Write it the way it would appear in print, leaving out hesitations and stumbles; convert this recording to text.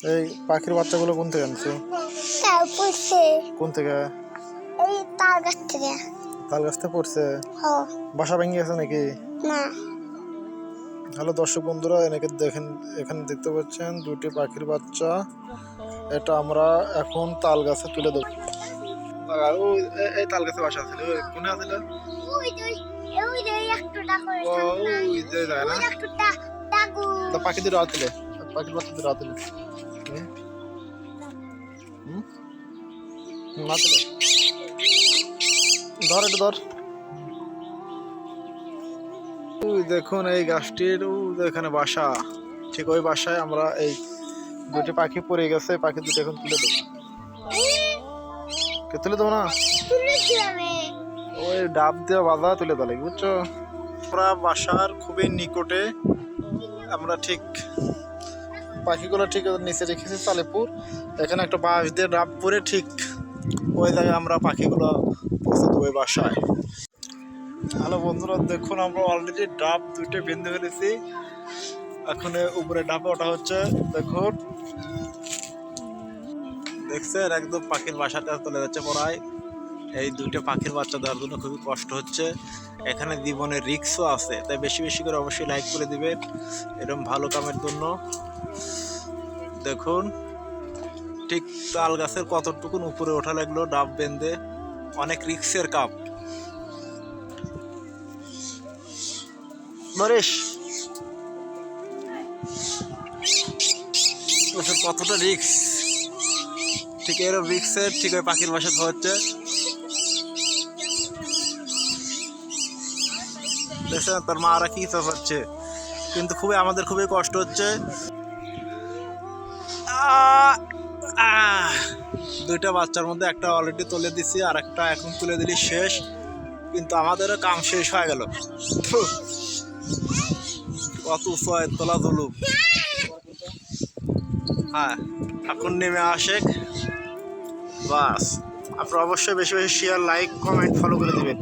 এই পাখির বাচ্চাগুলো কোন থেকে আনছো? তাও পড়ছে কোন থেকে? এই তার গাছ থেকে। তাল গাছ থেকে পড়ছে? ও বাসা ভেঙে গেছে নাকি? না, হ্যালো দর্শক বন্ধুরা, এনেকে দেখেন, এখানে দেখতে পাচ্ছেন দুটি পাখির বাচ্চা। এটা আমরা এখন তাল গাছে তুলে দেবো। এই তাল গাছে বাসা ছিল, কোনে আছিল? ওই যে ওই যে একটু ডাকো ওই যে যায় না, একটু ডাকু তা পাখি দুটো আতলে, পাখির বাচ্চা দুটো আতলে আতলে ধর, একটু ধর। ওই দেখুন এই গাছটির এখানে বাসা, ঠিক ওই বাসায় আমরা এই দুটি পাখি পড়ে গেছে, পাখি দুটো এখন তুলে দেবো। তুলে দেবো না, ওই ডাব দিয়ে বাঁধা তুলে দেওয়া লাগবে, বুঝছো? আমরা বাসার খুবই নিকটে, আমরা ঠিক পাখিগুলো ঠিক নিচে রেখেছি চালেপুর, এখানে একটা বাঁশ দিয়ে ডাব পরে ঠিক ওই জায়গায় আমরা পাখিগুলো পৌঁছে দেবো ওই বাসায়। হ্যালো বন্ধুরা, দেখুন আমরা অলরেডি ডাব দুইটা বেঁধে ফেলেছি, এখন উপরে ডাবে ওঠা হচ্ছে। দেখুন, দেখছেন একদম পাখির বাসাটা চলে যাচ্ছে পড়ায়। এই দুইটা পাখির বাচ্চা দেওয়ার জন্য খুবই কষ্ট হচ্ছে, এখানে জীবনের রিস্কও আছে, তাই বেশি বেশি করে অবশ্যই লাইক করে দিবেন এরকম ভালো কামের জন্য। দেখুন ঠিক তাল গাছের কতটুকুন উপরে ওঠা লাগলো ডাব বেঁধে, অনেক রিক্সের কাপ। নরেশ কতটা রিক্স, ঠিক এরকম রিক্সের ঠিক ওই পাখির বাসা হচ্ছে। দেখছেন তার মারা কি হচ্ছে, কিন্তু খুবই আমাদের খুবই কষ্ট হচ্ছে। দুইটা বাচ্চার মধ্যে একটা অলরেডি তুলে দিছি, আর একটা এখন তুলে দিলি শেষ, কিন্তু আমাদেরও কাম শেষ হয়ে গেল। কত ছয় তোলা ধুলুক। হ্যাঁ, এখন নেমে আসে বাস। আপনারা অবশ্যই বেশি বেশি শেয়ার, লাইক, কমেন্ট, ফলো করে দিবেন।